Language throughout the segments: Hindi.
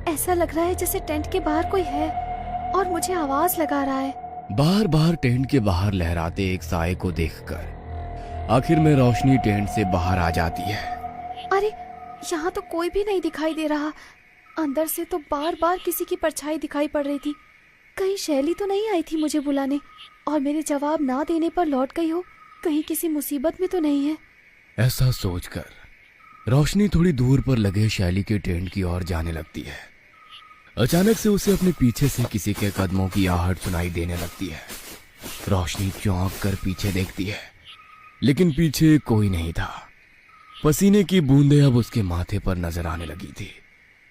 ऐसा लग रहा है जैसे टेंट के बाहर कोई है और मुझे आवाज लगा रहा है। बार बार टेंट के बाहर लहराते एक साए को देखकर आखिर में रोशनी टेंट से बाहर आ जाती है। अरे यहाँ तो कोई भी नहीं दिखाई दे रहा। अंदर से तो बार बार किसी की परछाई दिखाई पड़ रही थी। कहीं शैली तो नहीं आई थी मुझे बुलाने और मेरे जवाब ना देने पर लौट गई हो? कहीं किसी मुसीबत में तो नहीं है? ऐसा सोचकर रोशनी थोड़ी दूर पर लगे शैली के टेंट की ओर जाने लगती है। अचानक से उसे अपने पीछे से किसी के कदमों की आहट सुनाई देने लगती है। रोशनी चौंक कर पीछे देखती है, लेकिन पीछे कोई नहीं था। पसीने की बूंदें अब उसके माथे पर नजर आने लगी थी।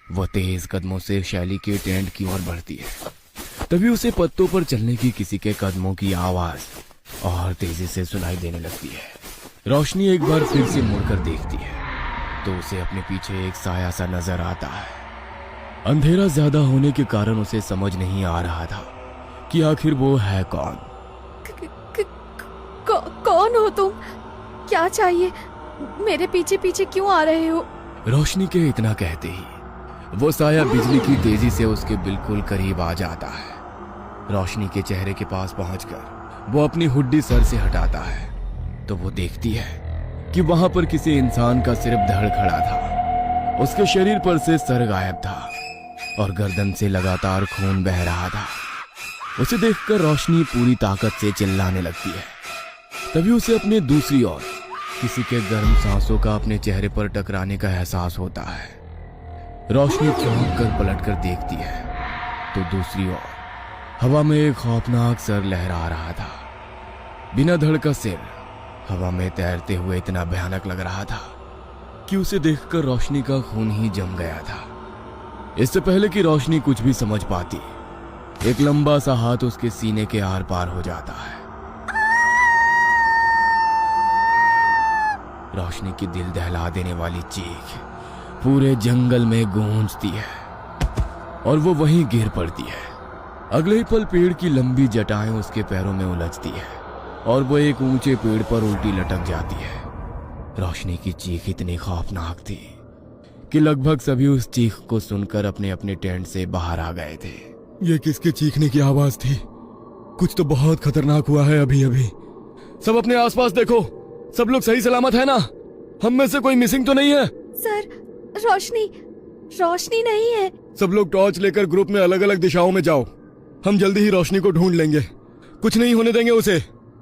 वह तेज कदमों से शैली के टेंट की ओर बढ़ती है। तभी उसे पत्तों पर चलने की किसी के कदमों की आवाज और तेजी से सुनाई देने लगती है। रोशनी एक बार फिर से मुड़कर देखती है तो उसे अपने पीछे एक साया सा नजर आता है। अंधेरा ज्यादा होने के कारण उसे समझ नहीं आ रहा था कि आखिर वो है कौन। कौन हो तुम? क्या चाहिए? मेरे पीछे पीछे क्यों आ रहे हो? रोशनी के इतना कहते ही वो साया बिजली की तेजी से उसके बिल्कुल करीब आ जाता है। रोशनी के चेहरे के पास पहुंचकर वो अपनी हुड्डी सर से हटाता है तो वो देखती है कि वहां पर किसी इंसान का सिर्फ धड़ खड़ा था। उसके शरीर पर से सर गायब था और गर्दन से लगातार खून बह रहा था। उसे देखकर रोशनी पूरी ताकत से चिल्लाने लगती है। तभी उसे अपने दूसरी ओर किसी के गर्म सांसों का अपने चेहरे पर टकराने का एहसास होता है। रोशनी चौंक कर पलट कर देखती है तो दूसरी ओर हवा में एक खौफनाक सर लहरा रहा था। बिना धड़ का सिर हवा में तैरते हुए इतना भयानक लग रहा था कि उसे देखकर रोशनी का खून ही जम गया था। इससे पहले कि रोशनी कुछ भी समझ पाती, एक लंबा सा हाथ उसके सीने के आर पार हो जाता है। रोशनी की दिल दहला देने वाली चीख पूरे जंगल में गूंजती है और वो वहीं गिर पड़ती है। अगले ही पल पेड़ की लंबी जटाएं उसके पैरों में उलझती है और वो एक ऊंचे पेड़ पर उल्टी लटक जाती है। रोशनी की चीख इतनी खौफनाक थी कि लगभग सभी उस चीख को सुनकर अपने अपने टेंट से बाहर आ गए थे। ये किसके चीखने की आवाज थी? कुछ तो बहुत खतरनाक हुआ है अभी अभी। सब अपने आसपास देखो, सब लोग सही सलामत है ना? हम में से कोई मिसिंग तो नहीं है? सर, रोशनी नहीं है। सब लोग टॉर्च लेकर ग्रुप में अलग अलग दिशाओं में जाओ। हम जल्दी ही रोशनी को ढूंढ लेंगे, कुछ नहीं होने देंगे उसे।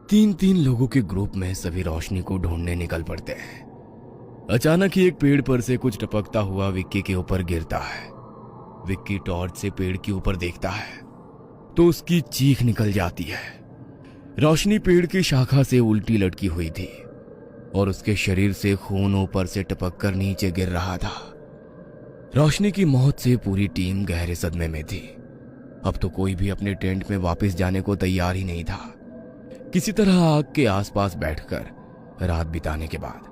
3-3 लोगों के ग्रुप में सभी रोशनी को ढूंढने निकल पड़ते हैं। अचानक ही एक पेड़ पर से कुछ टपकता हुआ विक्की के ऊपर गिरता है। विक्की टॉर्च से पेड़ के ऊपर देखता है तो उसकी चीख निकल जाती है। रोशनी पेड़ की शाखा से उल्टी लटकी हुई थी और उसके शरीर से खून ऊपर से टपक कर नीचे गिर रहा था। रोशनी की मौत से पूरी टीम गहरे सदमे में थी। अब तो कोई भी अपने टेंट में वापस जाने को तैयार ही नहीं था। किसी तरह आग के आसपास बैठकर रात बिताने के बाद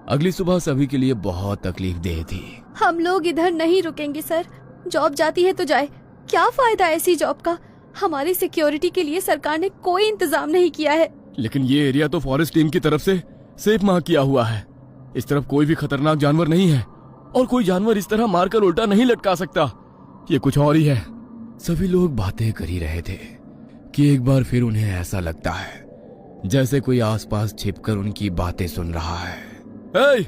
अगली सुबह सभी के लिए बहुत तकलीफ देह थी। हम लोग इधर नहीं रुकेंगे सर। जॉब जाती है तो जाए, क्या फायदा ऐसी जॉब का? हमारी सिक्योरिटी के लिए सरकार ने कोई इंतजाम नहीं किया है। लेकिन ये एरिया तो फॉरेस्ट टीम की तरफ से सेफ मार्क किया हुआ है। इस तरफ कोई भी खतरनाक जानवर नहीं है और कोई जानवर इस तरह मारकर उल्टा नहीं लटका सकता। ये कुछ और ही है। सभी लोग बातें कर ही रहे थे कि एक बार फिर उन्हें ऐसा लगता है जैसे कोई आसपास छिपकर उनकी बातें सुन रहा है। ए,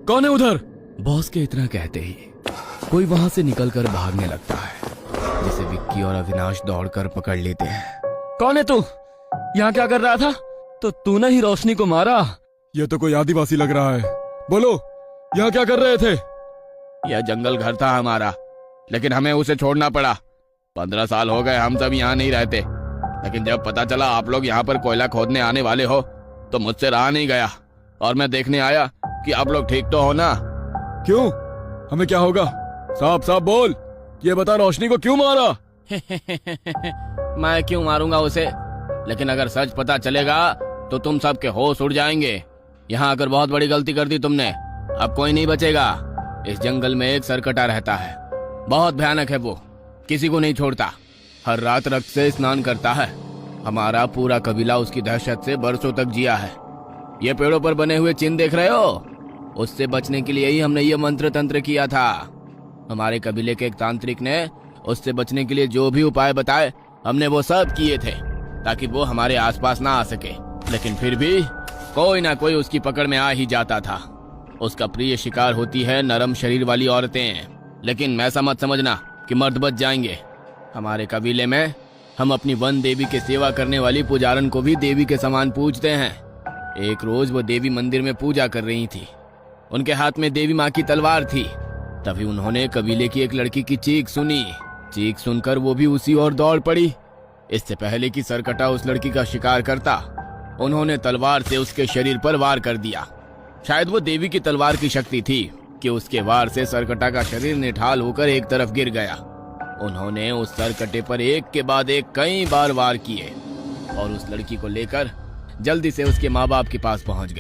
कौन है उधर? बॉस के इतना कहते ही कोई वहां से निकलकर भागने लगता है, जिसे विक्की और अविनाश दौड़कर पकड़ लेते हैं। कौन है तू? यहाँ क्या कर रहा था? तो तूने ही रोशनी को मारा? ये तो कोई आदिवासी लग रहा है। बोलो, यहाँ क्या कर रहे थे? यह जंगल घर था हमारा, लेकिन हमें उसे छोड़ना पड़ा। 15 साल हो गए हम सब यहाँ नहीं रहते, लेकिन जब पता चला आप लोग यहाँ पर कोयला खोदने आने वाले हो तो मुझसे रहा नहीं गया और मैं देखने आया कि आप लोग ठीक तो हो ना। क्यों? हमें क्या होगा? साफ साफ बोल, ये बता, रोशनी को क्यों मारा? मैं क्यों मारूंगा उसे? लेकिन अगर सच पता चलेगा तो तुम सब के होश उड़ जाएंगे। यहाँ आकर बहुत बड़ी गलती कर दी तुमने। अब कोई नहीं बचेगा। इस जंगल में एक सरकटा रहता है, बहुत भयानक है वो, किसी को नहीं छोड़ता। हर रात रक्त से स्नान करता है। हमारा पूरा कबीला उसकी दहशत से बरसों तक जिया है। ये पेड़ों पर बने हुए चिन्ह देख रहे हो? उससे बचने के लिए ही हमने ये मंत्र तंत्र किया था। हमारे कबीले के एक तांत्रिक ने उससे बचने के लिए जो भी उपाय बताए हमने वो सब किए थे ताकि वो हमारे आसपास ना आ सके, लेकिन फिर भी कोई ना कोई उसकी पकड़ में आ ही जाता था। उसका प्रिय शिकार होती है नरम शरीर वाली औरतें, लेकिन ऐसा मत समझना कि मर्द बच जाएंगे। हमारे कबीले में हम अपनी वन देवी की सेवा करने वाली पुजारन को भी देवी के समान पूजते हैं। एक रोज वो देवी मंदिर में पूजा कर रही थी। उनके हाथ में देवी माँ की तलवार थी। तभी उन्होंने कबीले की एक लड़की की चीख सुनी। चीख सुनकर वो भी उसी ओर दौड़ पड़ी। इससे पहले कि सरकटा उस लड़की का शिकार करता, उन्होंने तलवार से उसके शरीर पर वार कर दिया। शायद वो देवी की तलवार की शक्ति थी कि उसके वार से सरकटा का शरीर निठाल होकर एक तरफ गिर गया। उन्होंने उस सरकटे पर एक के बाद एक कई बार वार किए और उस लड़की को लेकर जल्दी से उसके माँ बाप के पास पहुंच गई।